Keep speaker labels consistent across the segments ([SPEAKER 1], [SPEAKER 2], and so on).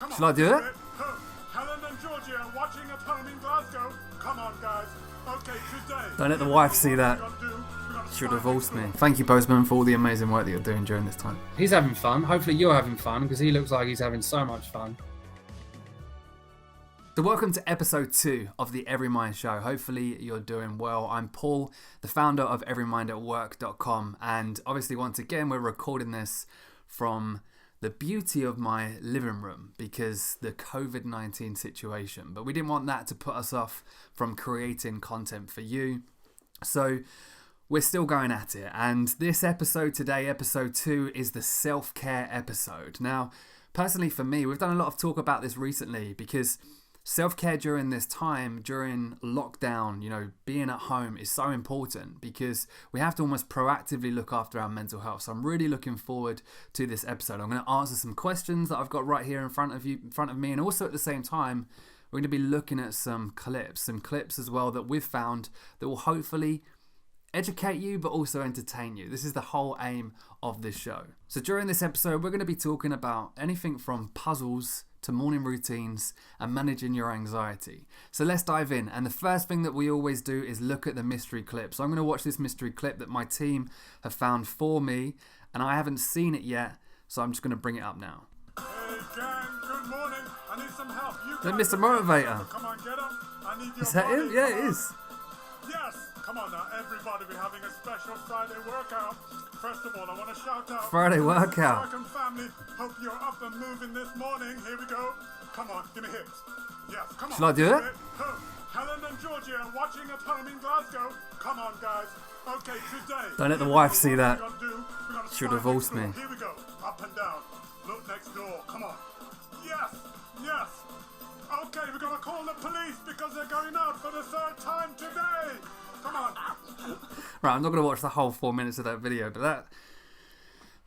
[SPEAKER 1] Shall I do it?
[SPEAKER 2] Helen and Georgie are watching at home in Glasgow. Come on, guys. Okay, today.
[SPEAKER 1] Don't let the wife see that. She'll divorce me. Thank you, Postman, for all the amazing work that you're doing during this time.
[SPEAKER 3] He's having fun. Hopefully you're having fun, because he looks like he's having so much fun.
[SPEAKER 1] So welcome to episode 2 of the Everymind show. Hopefully you're doing well. I'm Paul, the founder of everymindatwork.com, and obviously once again we're recording this from the beauty of my living room because the COVID-19 situation. But we didn't want that to put us off from creating content for you. So we're still going at it. And this episode today, episode 2, is the self-care episode. Now, personally for me, we've done a lot of talk about this recently because self-care during this time, during lockdown, being at home is so important because we have to almost proactively look after our mental health. So I'm really looking forward to this episode. I'm going to answer some questions that I've got right here in front of me. And also at the same time, we're going to be looking at some clips as well that we've found that will hopefully educate you, but also entertain you. This is the whole aim of this show. So during this episode, we're going to be talking about anything from puzzles to morning routines and managing your anxiety. So let's dive in. And the first thing that we always do is look at the mystery clip. So I'm going to watch this mystery clip that my team have found for me, and I haven't seen it yet, so I'm just going to bring it up now.
[SPEAKER 2] Hey, gang, good morning. I need some help.
[SPEAKER 1] The Mr Motivator.
[SPEAKER 2] Come on, get up. I need your
[SPEAKER 1] Is that
[SPEAKER 2] body.
[SPEAKER 1] him? Yeah, it is.
[SPEAKER 2] Yes. Come on now, everybody. We're having a special Friday workout. First of all, I want to shout out
[SPEAKER 1] Friday workout.
[SPEAKER 2] American family. Hope you're up and moving this morning. Here we go. Come on, give me hips. Yes, come on.
[SPEAKER 1] Shall I do it?
[SPEAKER 2] Helen and Georgie are watching at home in Glasgow. Come on, guys. Okay, today.
[SPEAKER 1] Don't let the wife see that.
[SPEAKER 2] She'll
[SPEAKER 1] divorce me.
[SPEAKER 2] Here we go. Up and down. Look next door. Come on. Yes. Yes. Okay, we're going to call the police because they're going out for the third time today. Come on.
[SPEAKER 1] Right, I'm not going to watch the whole 4 minutes of that video, but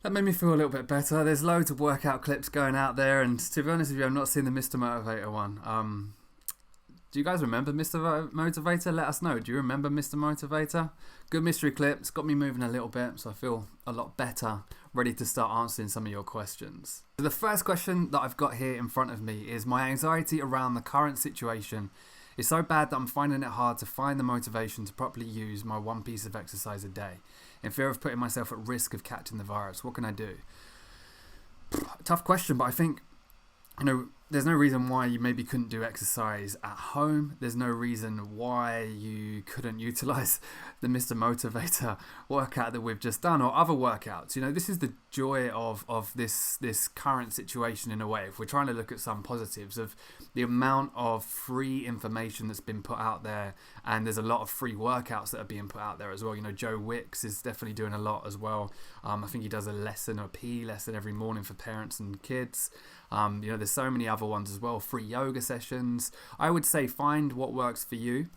[SPEAKER 1] that made me feel a little bit better. There's loads of workout clips going out there, and to be honest with you, I've not seen the Mr Motivator one. Do you guys remember Mr Motivator? Let us know. Do you remember Mr Motivator? Good mystery clip. It's got me moving a little bit, so I feel a lot better, ready to start answering some of your questions. So the first question that I've got here in front of me is, my anxiety around the current situation is so bad that I'm finding it hard to find the motivation to properly use my one piece of exercise a day, in fear of putting myself at risk of catching the virus. What can I do? Tough question, but I think, there's no reason why you maybe couldn't do exercise at home. There's no reason why you couldn't utilize the Mr Motivator workout that we've just done or other workouts. This is the joy of this current situation in a way. If we're trying to look at some positives of the amount of free information that's been put out there, and there's a lot of free workouts that are being put out there as well. Joe Wicks is definitely doing a lot as well. I think he does a PE lesson every morning for parents and kids. There's so many other ones as well, free yoga sessions. I would say find what works for you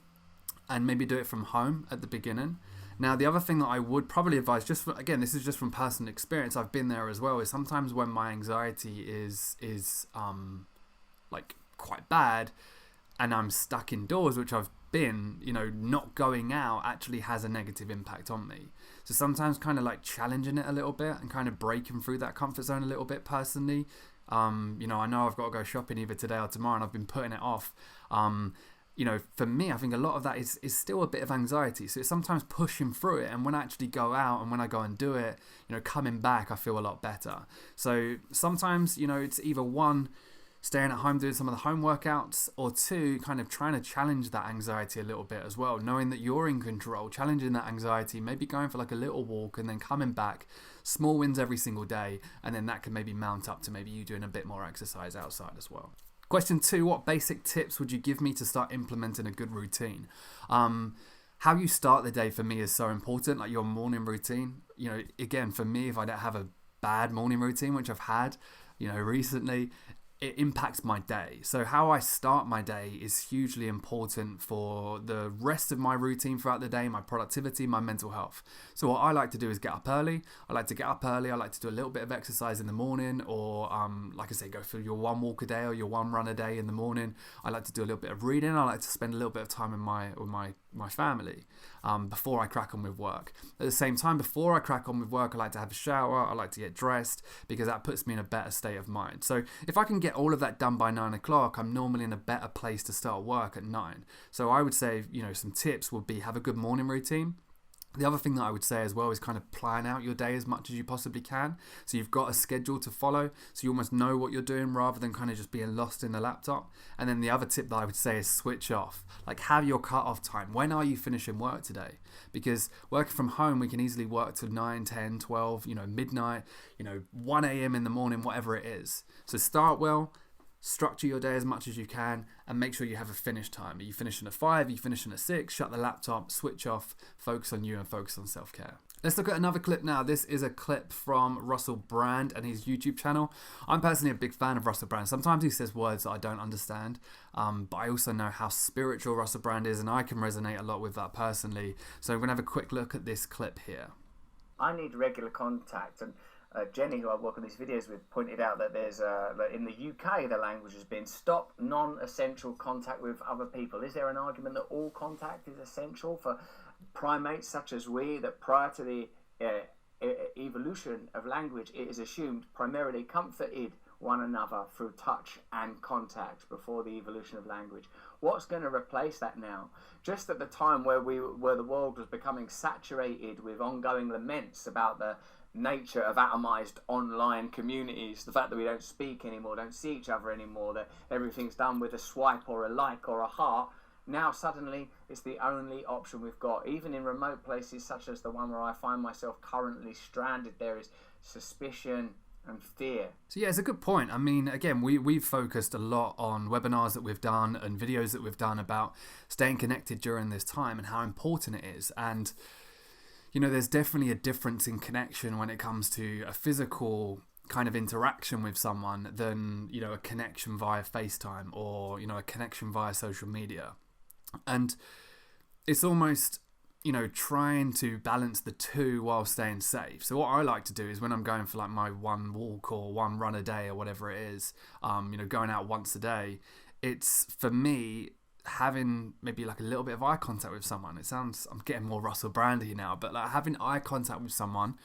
[SPEAKER 1] and maybe do it from home at the beginning. Now, the other thing that I would probably advise, this is just from personal experience, I've been there as well, is sometimes when my anxiety is quite bad and I'm stuck indoors, which I've been, not going out actually has a negative impact on me. So sometimes kind of like challenging it a little bit and kind of breaking through that comfort zone a little bit personally. I know I've got to go shopping either today or tomorrow, and I've been putting it off. For me, I think a lot of that is still a bit of anxiety. So it's sometimes pushing through it, and when I actually go out and when I go and do it, coming back, I feel a lot better. So sometimes, it's either one, staying at home doing some of the home workouts, or two, kind of trying to challenge that anxiety a little bit as well, knowing that you're in control, challenging that anxiety, maybe going for like a little walk and then coming back, small wins every single day, and then that can maybe mount up to maybe you doing a bit more exercise outside as well. Question 2, what basic tips would you give me to start implementing a good routine? How you start the day for me is so important, like your morning routine. Again, for me, if I don't have a bad morning routine, which I've had, recently, it impacts my day. So how I start my day is hugely important for the rest of my routine throughout the day, my productivity, my mental health. So what I like to do is get up early. I like to do a little bit of exercise in the morning, or like I say, go for your one walk a day or your one run a day in the morning. I like to do a little bit of reading. I like to spend a little bit of time with my family before I crack on with work. At the same time, before I crack on with work, I like to have a shower. I like to get dressed because that puts me in a better state of mind. So if I can get all of that done by 9 o'clock, I'm normally in a better place to start work at 9. So I would say, some tips would be have a good morning routine. The other thing that I would say as well is kind of plan out your day as much as you possibly can. So you've got a schedule to follow, so you almost know what you're doing rather than kind of just being lost in the laptop. And then the other tip that I would say is switch off. Like, have your cut-off time. When are you finishing work today? Because working from home, we can easily work till 9, 10, 12, midnight, 1 a.m. in the morning, whatever it is. So start well. Structure your day as much as you can and make sure you have a finish time. Are you finishing at 5? Are you finishing at 6? Shut the laptop, switch off, focus on you and focus on self-care. Let's look at another clip now. This is a clip from Russell Brand and his YouTube channel. I'm personally a big fan of Russell Brand. Sometimes he says words that I don't understand, but I also know how spiritual Russell Brand is, and I can resonate a lot with that personally. So I'm going to have a quick look at this clip here.
[SPEAKER 4] I need regular contact, and Jenny, who I work on these videos with, pointed out that there's that in the UK the language has been stop non-essential contact with other people. Is there an argument that all contact is essential for primates such as we, that prior to the evolution of language it is assumed primarily comforted one another through touch and contact before the evolution of language? What's going to replace that now? Just at the time where the world was becoming saturated with ongoing laments about the nature of atomized online communities, the fact that we don't speak anymore, don't see each other anymore, that everything's done with a swipe or a like or a heart, now suddenly it's the only option we've got. Even in remote places such as the one where I find myself currently stranded, there is suspicion and fear.
[SPEAKER 1] So yeah, it's a good point. I mean, again, we've focused a lot on webinars that we've done and videos that we've done about staying connected during this time and how important it is. And there's definitely a difference in connection when it comes to a physical kind of interaction with someone than, a connection via FaceTime or, a connection via social media. And it's almost, trying to balance the two while staying safe. So what I like to do is when I'm going for like my one walk or one run a day or whatever it is, going out once a day, it's for me having maybe like a little bit of eye contact with someone. It sounds, I'm getting more Russell Brandy now, but like having eye contact with someone,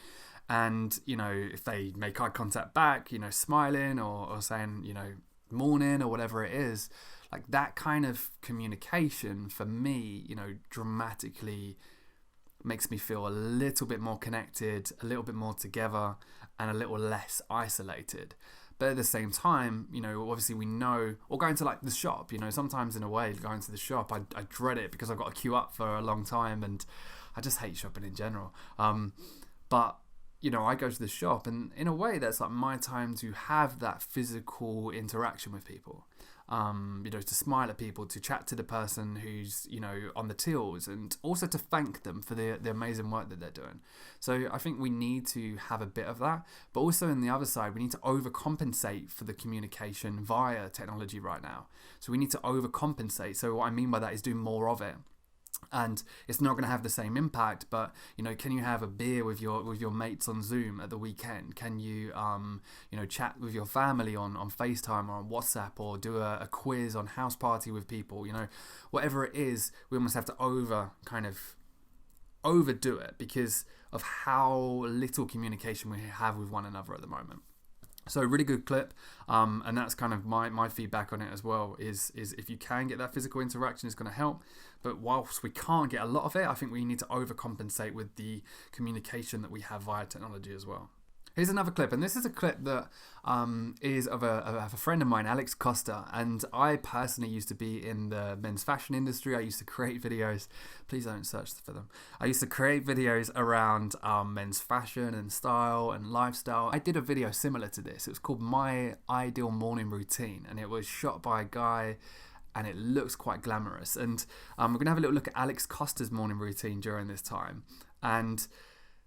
[SPEAKER 1] and if they make eye contact back, smiling or saying morning or whatever it is, like that kind of communication for me dramatically makes me feel a little bit more connected, a little bit more together, and a little less isolated. But at the same time, obviously we know, or going to like the shop, sometimes in a way, going to the shop, I dread it because I've got to queue up for a long time and I just hate shopping in general. But, I go to the shop and in a way that's like my time to have that physical interaction with people. To smile at people, to chat to the person who's, on the tills, and also to thank them for the amazing work that they're doing. So I think we need to have a bit of that, but also on the other side, we need to overcompensate for the communication via technology right now. So we need to overcompensate. So what I mean by that is do more of it. And it's not going to have the same impact, but can you have a beer with your mates on Zoom at the weekend? Can you chat with your family on FaceTime or on WhatsApp, or do a quiz on House Party with people? Whatever it is, we almost have to overdo it because of how little communication we have with one another at the moment. So really good clip, and that's kind of my feedback on it as well, is if you can get that physical interaction, it's going to help. But whilst we can't get a lot of it, I think we need to overcompensate with the communication that we have via technology as well. Here's another clip, and this is a clip that is of a friend of mine, Alex Costa, and I personally used to be in the men's fashion industry. I used to create videos. Please don't search for them. I used to create videos around men's fashion and style and lifestyle. I did a video similar to this. It was called My Ideal Morning Routine, and it was shot by a guy, and it looks quite glamorous. And we're going to have a little look at Alex Costa's morning routine during this time. And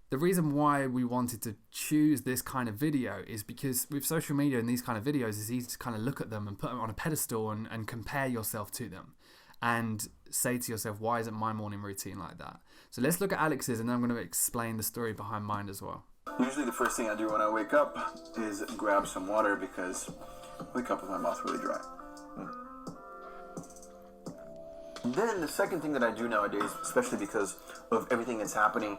[SPEAKER 1] the reason why we wanted to choose this kind of video is because with social media and these kind of videos, it's easy to kind of look at them and put them on a pedestal and compare yourself to them and say to yourself, why isn't my morning routine like that? So let's look at Alex's, and then I'm going to explain the story behind mine as well.
[SPEAKER 5] Usually the first thing I do when I wake up is grab some water because I wake up with my mouth really dry. Then the second thing that I do nowadays, especially because of everything that's happening,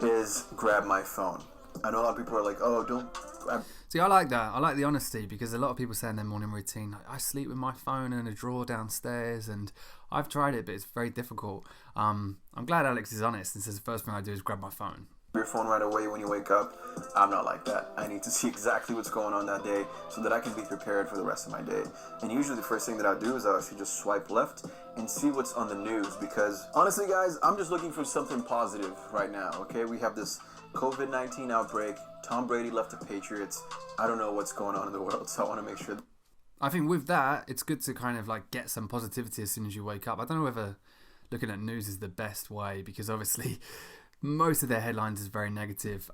[SPEAKER 5] is grab my phone. I know a lot of people are like, oh, don't grab.
[SPEAKER 1] See, I like that. I like the honesty, because a lot of people say in their morning routine, like, I sleep with my phone in a drawer downstairs, and I've tried it, but it's very difficult. I'm glad Alex is honest and says the first thing I do is grab my phone.
[SPEAKER 5] Your phone right away when you wake up. I'm not like that. I need to see exactly what's going on that day so that I can be prepared for the rest of my day. And usually the first thing that I do is I actually just swipe left and see what's on the news, because honestly, guys, I'm just looking for something positive right now. Okay, we have this COVID-19 outbreak. Tom Brady left the Patriots. I don't know what's going on in the world, so I want to make sure.
[SPEAKER 1] I think with that, it's good to kind of like get some positivity as soon as you wake up. I don't know whether looking at news is the best way, because obviously most of their headlines is very negative.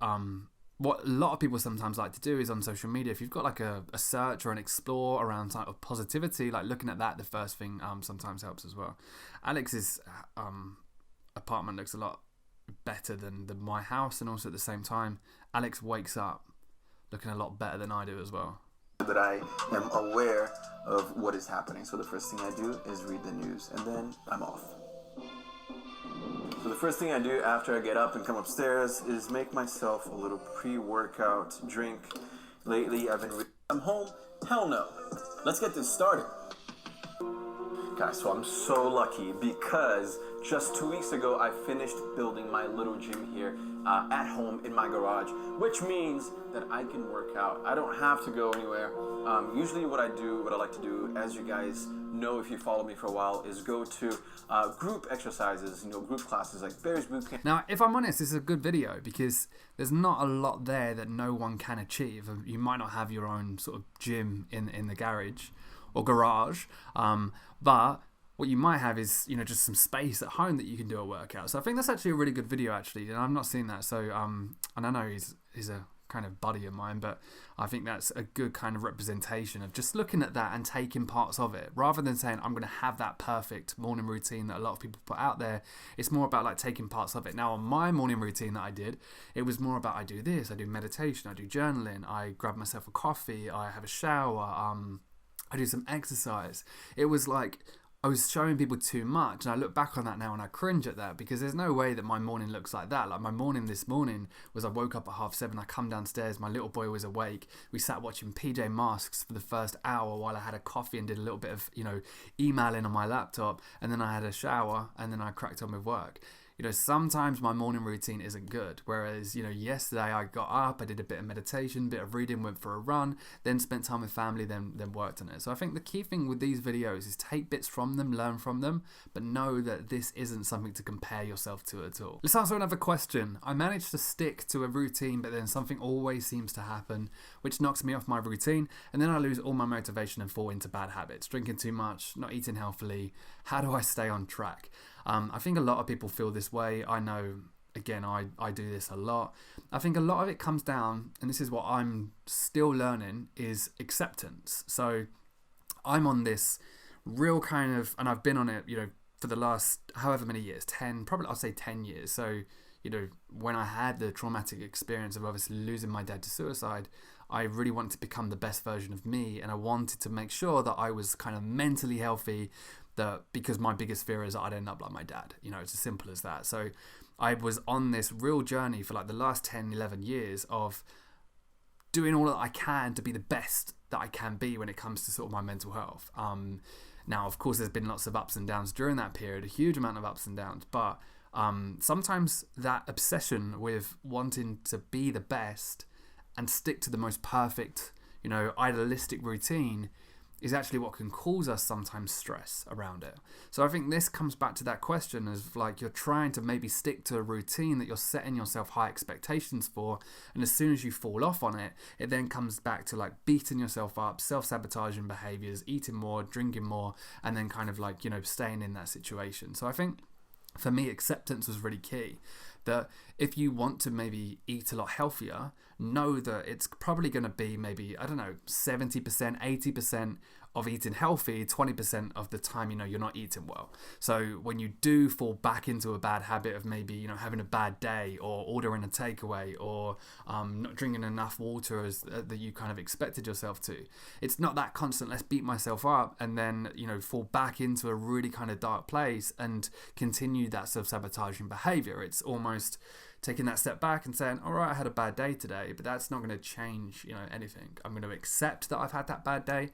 [SPEAKER 1] What a lot of people sometimes like to do is on social media, if you've got like a search or an explore around type of positivity, like looking at that, the first thing sometimes helps as well. Alex's apartment looks a lot better than my house, and also at the same time, Alex wakes up looking a lot better than I do as well.
[SPEAKER 5] That I am aware of what is happening. So the first thing I do is read the news, and then I'm off. So the first thing I do after I get up and come upstairs is make myself a little pre-workout drink. Lately, I've been I'm home? Hell no. Let's get this started. Guys, so I'm so lucky because just 2 weeks ago, I finished building my little gym here at home in my garage, which means that I can work out. I don't have to go anywhere. Usually what I like to do, as you guys know if you follow me for a while, is go to group exercises, group classes like Barry's Bootcamp.
[SPEAKER 1] Now, if I'm honest, this is a good video because there's not a lot there that no one can achieve. You might not have your own sort of gym in the garage or garage, but what you might have is, just some space at home that you can do a workout. So I think that's actually a really good video, actually, and I've not seen that. So, and I know he's a kind of buddy of mine, but I think that's a good kind of representation of just looking at that and taking parts of it, rather than saying I'm going to have that perfect morning routine that a lot of people put out there. It's more about like taking parts of it. Now, on my morning routine that I did, it was more about I do this, I do meditation, I do journaling, I grab myself a coffee, I have a shower, I do some exercise. It was like I was showing people too much, and I look back on that now and I cringe at that, because there's no way that my morning looks like that. Like my morning this morning was I woke up at 7:30, I come downstairs, my little boy was awake, we sat watching PJ Masks for the first hour while I had a coffee and did a little bit of emailing on my laptop, and then I had a shower, and then I cracked on with work. Sometimes my morning routine isn't good. Whereas, yesterday I got up, I did a bit of meditation, bit of reading, went for a run, then spent time with family, then worked on it. So I think the key thing with these videos is take bits from them, learn from them, but know that this isn't something to compare yourself to at all. Let's answer another question. I managed to stick to a routine, but then something always seems to happen, which knocks me off my routine, and then I lose all my motivation and fall into bad habits. Drinking too much, not eating healthily. How do I stay on track? I think a lot of people feel this way. I know, again, I do this a lot. I think a lot of it comes down, and this is what I'm still learning, is acceptance. So I'm on this real kind of, and I've been on it, for the last however many years, 10, probably I'll say 10 years. So, when I had the traumatic experience of obviously losing my dad to suicide, I really wanted to become the best version of me, and I wanted to make sure that I was kind of mentally healthy, because my biggest fear is that I'd end up like my dad. It's as simple as that. So I was on this real journey for like the last 10, 11 years of doing all that I can to be the best that I can be when it comes to sort of my mental health. Now, of course, there's been lots of ups and downs during that period, a huge amount of ups and downs, but sometimes that obsession with wanting to be the best and stick to the most perfect, idealistic routine is actually what can cause us sometimes stress around it. So I think this comes back to that question of like you're trying to maybe stick to a routine that you're setting yourself high expectations for, and as soon as you fall off on it, it then comes back to like beating yourself up, self-sabotaging behaviors, eating more, drinking more, and then kind of like, staying in that situation. So I think for me, acceptance was really key. That if you want to maybe eat a lot healthier, know that it's probably going to be maybe, 70%, 80% of eating healthy, 20% of the time, you're not eating well. So when you do fall back into a bad habit of maybe, having a bad day or ordering a takeaway or not drinking enough water that you kind of expected yourself to, it's not that constant, let's beat myself up and then, fall back into a really kind of dark place and continue that self-sabotaging behavior. It's almost taking that step back and saying, all right, I had a bad day today, but that's not going to change, anything. I'm going to accept that I've had that bad day.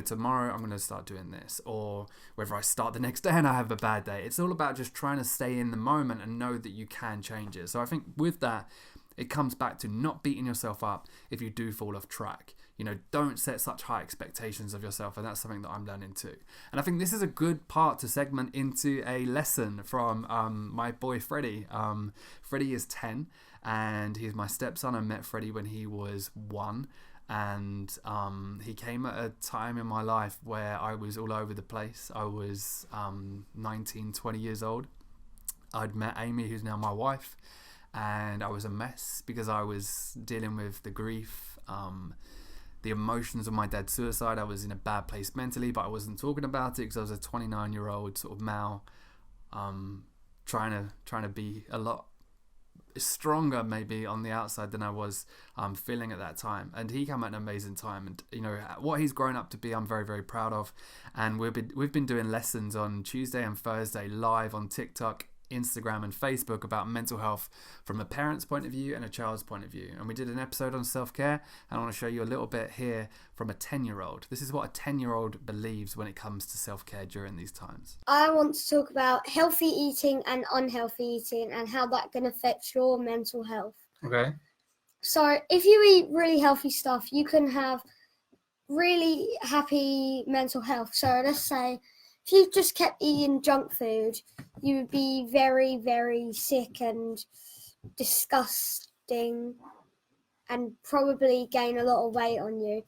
[SPEAKER 1] Tomorrow I'm going to start doing this, or whether I start the next day and I have a bad day. It's all about just trying to stay in the moment and know that you can change it. So I think with that, it comes back to not beating yourself up if you do fall off track. Don't set such high expectations of yourself, and that's something that I'm learning too. And I think this is a good part to segment into a lesson from my boy Freddie. Freddie is 10, and he's my stepson. I met Freddie when he was 1, and he came at a time in my life where I was all over the place. I was 19, 20 years old. I'd met Amy, who's now my wife, and I was a mess because I was dealing with the grief, the emotions of my dad's suicide. I was in a bad place mentally, but I wasn't talking about it because I was a 29-year-old sort of male, trying to be a lot stronger maybe on the outside than I was feeling at that time. And he came at an amazing time, and what he's grown up to be, I'm very, very proud of. And we've been doing lessons on Tuesday and Thursday live on TikTok, Instagram and Facebook about mental health from a parent's point of view and a child's point of view. And we did an episode on self-care, and I want to show you a little bit here from a 10-year-old. This is what a 10-year-old believes when it comes to self-care during these times.
[SPEAKER 6] I want to talk about healthy eating and unhealthy eating and how that can affect your mental health.
[SPEAKER 3] Okay.
[SPEAKER 6] So if you eat really healthy stuff, you can have really happy mental health. So let's say if you just kept eating junk food, you would be very, very sick and disgusting and probably gain a lot of weight on you.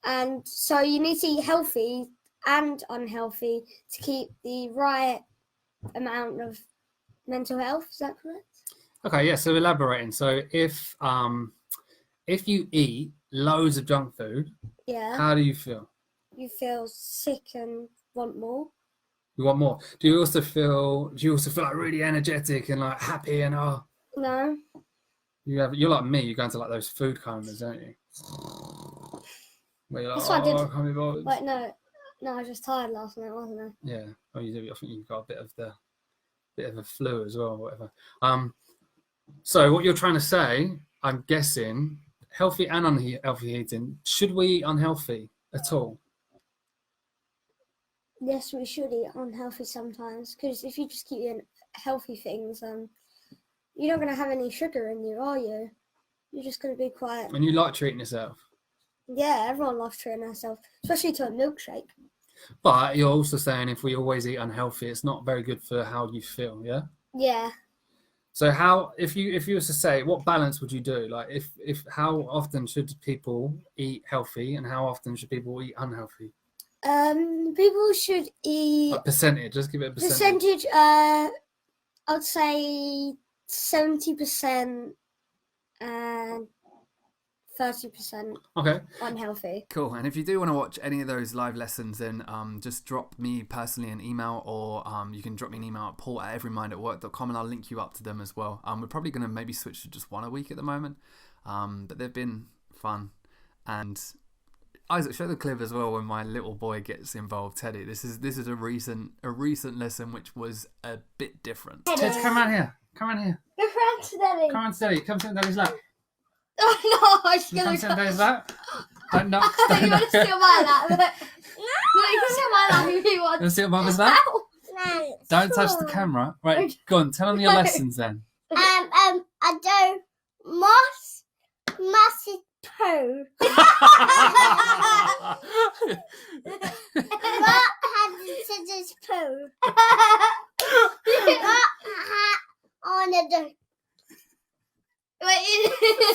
[SPEAKER 6] And so you need to eat healthy and unhealthy to keep the right amount of mental health. Is that correct?
[SPEAKER 3] Okay, yeah, so elaborating. So if you eat loads of junk food,
[SPEAKER 6] Yeah.
[SPEAKER 3] how do you feel?
[SPEAKER 6] You feel sick and want more.
[SPEAKER 3] You want more? Do you also feel like really energetic and like happy and
[SPEAKER 6] No.
[SPEAKER 3] you're like me, you go into like those food comas, don't you? Where you're like,
[SPEAKER 6] That's what I did.
[SPEAKER 3] I can't be bothered.
[SPEAKER 6] Wait, no, I was just tired last night, wasn't I?
[SPEAKER 3] Yeah. Oh, you do. I think you've got a bit of a flu as well, or whatever. So what you're trying to say, I'm guessing, healthy and unhealthy eating. Should we eat unhealthy at all?
[SPEAKER 6] Yes, we should eat unhealthy sometimes, because if you just keep eating healthy things, you're not going to have any sugar in you, are you? You're just going to be quiet.
[SPEAKER 3] And you like treating yourself.
[SPEAKER 6] Yeah, everyone loves treating themselves, especially to a milkshake.
[SPEAKER 3] But you're also saying if we always eat unhealthy, it's not very good for how you feel, yeah?
[SPEAKER 6] Yeah.
[SPEAKER 3] So how, if you were to say, what balance would you do? Like, if how often should people eat healthy and how often should people eat unhealthy?
[SPEAKER 6] People should eat
[SPEAKER 3] Like percentage, just give it a percentage.
[SPEAKER 6] I'd say 70% and 30%
[SPEAKER 3] Okay.
[SPEAKER 6] unhealthy.
[SPEAKER 1] Cool. And if you do want to watch any of those live lessons, then just drop me personally an email, or you can drop me an email at paul@everymindatwork.com, and I'll link you up to them as well. We're probably going to maybe switch to just one a week at the moment, but they've been fun. And Isaac, show the clip as well when my little boy gets involved. Teddy, this is a recent lesson which was a bit different.
[SPEAKER 3] Ted, come around here. Come around here.
[SPEAKER 6] Go around to Daddy.
[SPEAKER 3] Come on, Teddy. Come sit on Daddy's lap.
[SPEAKER 6] Oh no, I was
[SPEAKER 3] Come
[SPEAKER 6] going
[SPEAKER 3] sit on Daddy's lap. Don't knock.
[SPEAKER 6] You
[SPEAKER 3] Don't
[SPEAKER 6] want to
[SPEAKER 3] knock.
[SPEAKER 6] steal my lap? No, you can steal my lap if you want.
[SPEAKER 3] Want to sit on Mother's lap?
[SPEAKER 6] Ow.
[SPEAKER 3] Don't touch the camera. Right, go on. Tell them your lessons then.
[SPEAKER 7] I do massive poo. What happened to this poo? What on the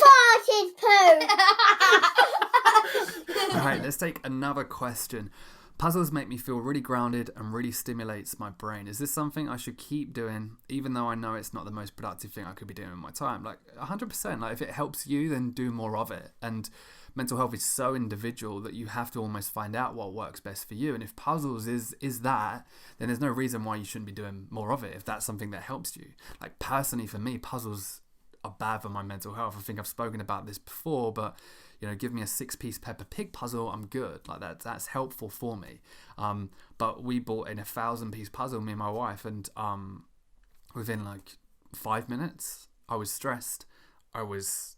[SPEAKER 7] farted poo?
[SPEAKER 1] Alright, let's take another question. Puzzles make me feel really grounded and really stimulates my brain. Is this something I should keep doing, even though I know it's not the most productive thing I could be doing in my time? Like 100%. Like if it helps you, then do more of it. And mental health is so individual that you have to almost find out what works best for you. And if puzzles is that, then there's no reason why you shouldn't be doing more of it if that's something that helps you. Like personally for me, puzzles are bad for my mental health. I think I've spoken about this before, but give me a 6-piece Peppa Pig puzzle, I'm good. Like that's helpful for me. But we bought in a 1,000-piece puzzle, me and my wife, and within like 5 minutes, I was stressed, I was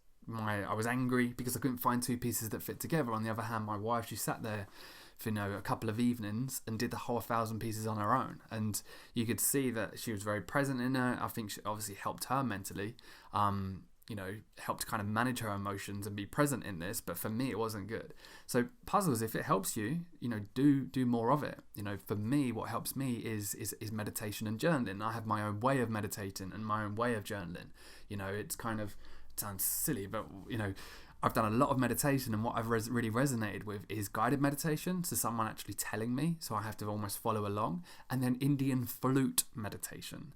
[SPEAKER 1] angry because I couldn't find two pieces that fit together. On the other hand, my wife, she sat there for a couple of evenings and did the whole 1,000 pieces on her own, and you could see that she was very present in it. I think she obviously helped her mentally, helped kind of manage her emotions and be present in this. But for me, it wasn't good. So puzzles, if it helps you, do more of it. For me, what helps me is meditation and journaling. I have my own way of meditating and my own way of journaling. It's kind of, it sounds silly, but I've done a lot of meditation, and what I've really resonated with is guided meditation, so someone actually telling me, so I have to almost follow along, and then Indian flute meditation.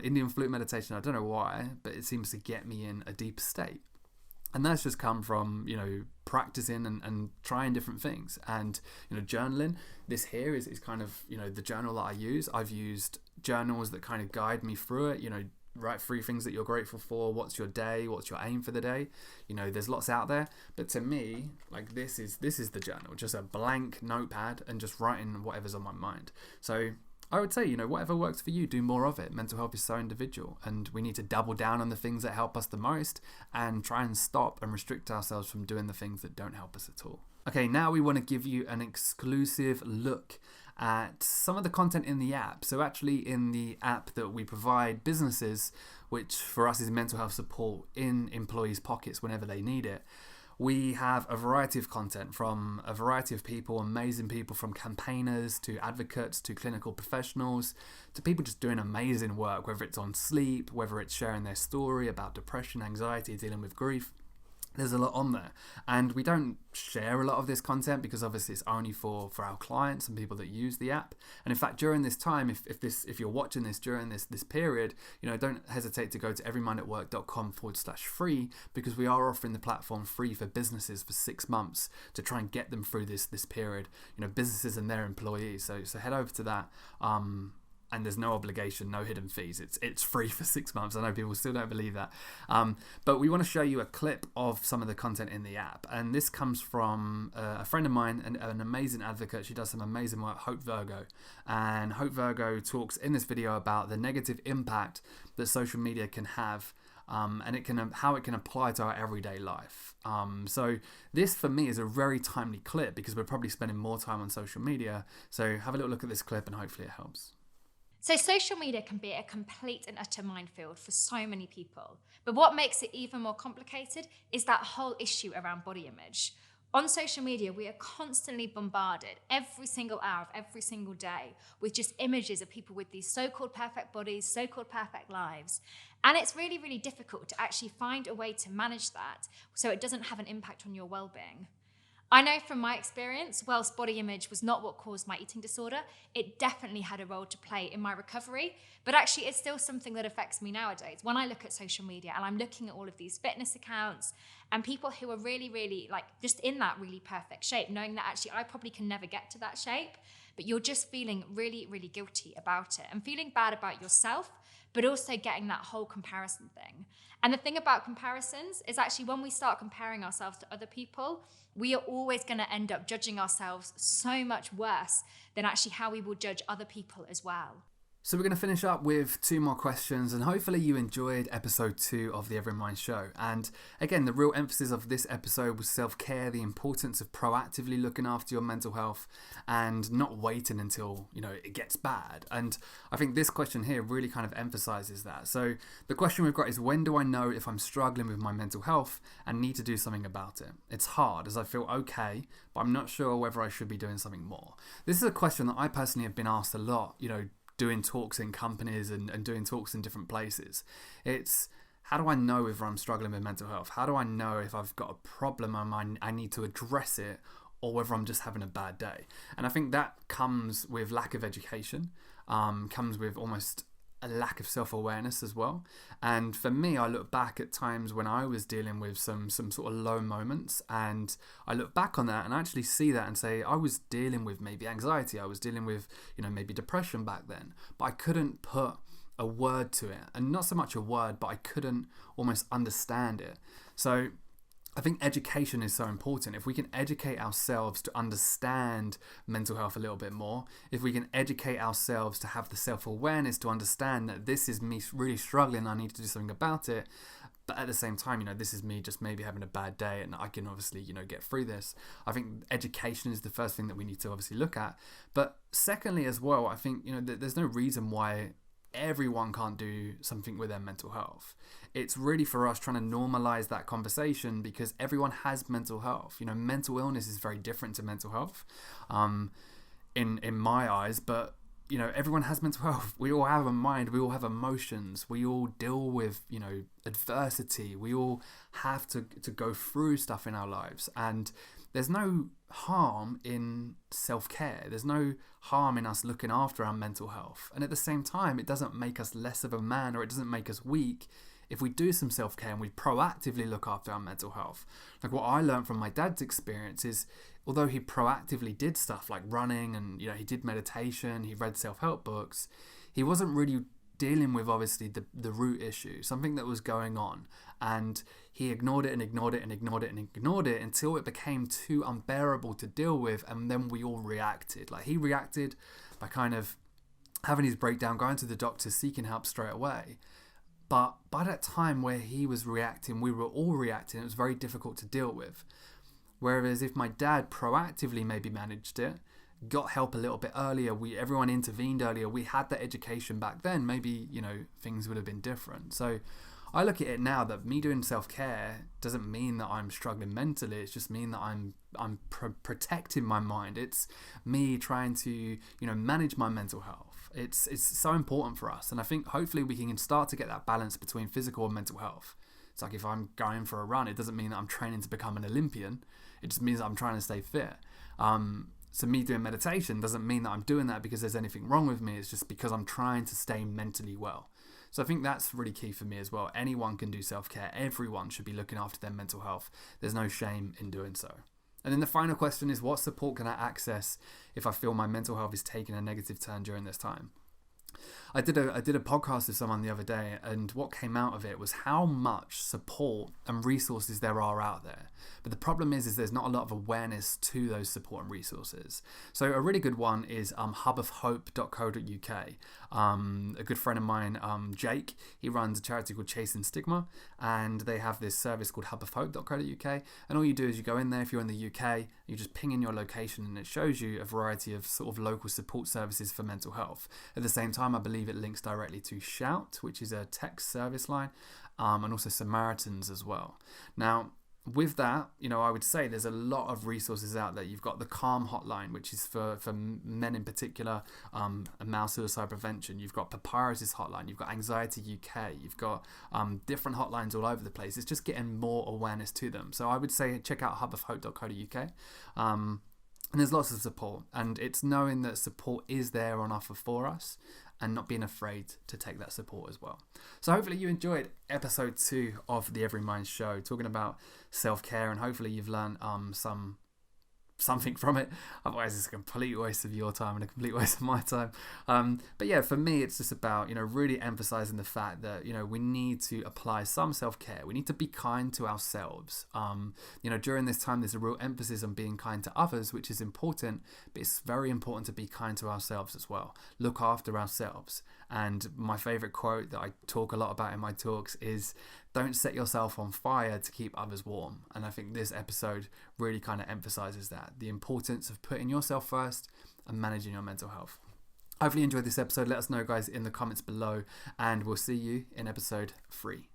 [SPEAKER 1] Indian flute meditation, I don't know why, but it seems to get me in a deep state. And that's just come from, practicing and trying different things. And, journaling, this here is kind of, the journal that I use. I've used journals that kind of guide me through it, write 3 things that you're grateful for, what's your day, what's your aim for the day. There's lots out there, but to me, like, this is the journal, just a blank notepad and just writing whatever's on my mind. So I would say, whatever works for you, do more of it. Mental health is so individual, and we need to double down on the things that help us the most and try and stop and restrict ourselves from doing the things that don't help us at all. Okay, now we want to give you an exclusive look at some of the content in the app. So actually in the app that we provide businesses, which for us is mental health support in employees' pockets whenever they need it, we have a variety of content from a variety of people, amazing people, from campaigners to advocates to clinical professionals to people just doing amazing work, whether it's on sleep, whether it's sharing their story about depression, anxiety, dealing with grief. There's a lot on there, and we don't share a lot of this content because obviously it's only for our clients and people that use the app. And in fact, during this time, if you're watching this during this period, don't hesitate to go to everymindatwork.com/free, because we are offering the platform free for businesses for 6 months to try and get them through this period. Businesses and their employees. So head over to that. And there's no obligation, no hidden fees. It's free for 6 months. I know people still don't believe that. But we want to show you a clip of some of the content in the app. And this comes from a friend of mine, an amazing advocate. She does some amazing work, Hope Virgo. And Hope Virgo talks in this video about the negative impact that social media can have, and how it can apply to our everyday life. So this for me is a very timely clip because we're probably spending more time on social media. So have a little look at this clip and hopefully it helps.
[SPEAKER 8] So social media can be a complete and utter minefield for so many people. But what makes it even more complicated is that whole issue around body image. On social media, we are constantly bombarded every single hour of every single day with just images of people with these so-called perfect bodies, so-called perfect lives. And it's really, really difficult to actually find a way to manage that so it doesn't have an impact on your well-being. I know from my experience, whilst body image was not what caused my eating disorder, it definitely had a role to play in my recovery, but actually it's still something that affects me nowadays. When I look at social media and I'm looking at all of these fitness accounts and people who are really, really just in that really perfect shape, knowing that actually I probably can never get to that shape, but you're just feeling really, really guilty about it and feeling bad about yourself, but also getting that whole comparison thing. And the thing about comparisons is actually when we start comparing ourselves to other people, we are always going to end up judging ourselves so much worse than actually how we will judge other people as well.
[SPEAKER 1] So we're going to finish up with 2 more questions, and hopefully you enjoyed episode 2 of the Everymind show. And again, the real emphasis of this episode was self-care, the importance of proactively looking after your mental health and not waiting until, it gets bad. And I think this question here really kind of emphasizes that. So the question we've got is, when do I know if I'm struggling with my mental health and need to do something about it? It's hard as I feel okay, but I'm not sure whether I should be doing something more. This is a question that I personally have been asked a lot, doing talks in companies and doing talks in different places. It's, how do I know if I'm struggling with mental health? How do I know if I've got a problem and I need to address it, or whether I'm just having a bad day? And I think that comes with lack of education, comes with almost a lack of self-awareness as well. And for me, I look back at times when I was dealing with some sort of low moments, and I look back on that and I actually see that and say, I was dealing with maybe anxiety, I was dealing with, maybe depression back then, but I couldn't put a word to it. And not so much a word, but I couldn't almost understand it. So I think education is so important. If we can educate ourselves to understand mental health a little bit more, if we can educate ourselves to have the self-awareness to understand that this is me really struggling, I need to do something about it, but at the same time, you know, this is me just maybe having a bad day and I can obviously, you know, get through this. I think education is the first thing that we need to obviously look at. But secondly as well, I think, you know, there's no reason why everyone can't do something with their mental health. It's really for us trying to normalize that conversation, because everyone has mental health. You know, mental illness is very different to mental health in my eyes, but you know, everyone has mental health. We all have a mind, we all have emotions, we all deal with, you know, adversity, we all have to go through stuff in our lives, and there's no harm in self-care. There's no harm in us looking after our mental health. And at the same time, it doesn't make us less of a man, or it doesn't make us weak if we do some self-care and we proactively look after our mental health. Like what I learned from my dad's experience is, although he proactively did stuff like running and, you know, he did meditation, he read self-help books, he wasn't really dealing with obviously the root issue, something that was going on, and he ignored it and ignored it and ignored it and ignored it until it became too unbearable to deal with, and then we all reacted. Like he reacted by kind of having his breakdown, going to the doctor, seeking help straight away. But by that time where he was reacting, we were all reacting. It was very difficult to deal with. Whereas if my dad proactively maybe managed it, got help a little bit earlier, everyone intervened earlier, we had that education back then, maybe, you know, things would have been different. So I look at it now that me doing self-care doesn't mean that I'm struggling mentally. It's just mean that I'm protecting my mind. It's me trying to, you know, manage my mental health. It's so important for us, and I think hopefully we can start to get that balance between physical and mental health. It's like if I'm going for a run, it doesn't mean that I'm training to become an Olympian. It just means that I'm trying to stay fit. So me doing meditation doesn't mean that I'm doing that because there's anything wrong with me. It's just because I'm trying to stay mentally well. So I think that's really key for me as well. Anyone can do self-care. Everyone should be looking after their mental health. There's no shame in doing so. And then the final question is, what support can I access if I feel my mental health is taking a negative turn during this time? I did a podcast with someone the other day, and what came out of it was how much support and resources there are out there. But the problem is there's not a lot of awareness to those support and resources. So a really good one is hubofhope.co.uk. A good friend of mine, Jake, he runs a charity called Chasing Stigma, and they have this service called hubofhope.co.uk. And all you do is you go in there, if you're in the UK, you just ping in your location, and it shows you a variety of sort of local support services for mental health. At the same time, I believe it links directly to Shout, which is a text service line, and also Samaritans as well. Now, with that, you know, I would say there's a lot of resources out there. You've got the Calm hotline, which is for men in particular, and male suicide prevention. You've got Papyrus's hotline. You've got Anxiety UK. You've got different hotlines all over the place. It's just getting more awareness to them. So I would say check out hubofhope.co.uk. And there's lots of support, and it's knowing that support is there on offer for us and not being afraid to take that support as well. So hopefully you enjoyed episode 2 of the Everymind show, talking about self-care, and hopefully you've learned something from it. Otherwise it's a complete waste of your time and a complete waste of my time. But yeah, for me it's just about, you know, really emphasizing the fact that, you know, we need to apply some self-care. We need to be kind to ourselves. You know, during this time there's a real emphasis on being kind to others, which is important, but it's very important to be kind to ourselves as well. Look after ourselves. And my favorite quote that I talk a lot about in my talks is, don't set yourself on fire to keep others warm. And I think this episode really kind of emphasizes that, the importance of putting yourself first and managing your mental health. Hopefully you enjoyed this episode. Let us know, guys, in the comments below, and we'll see you in episode 3.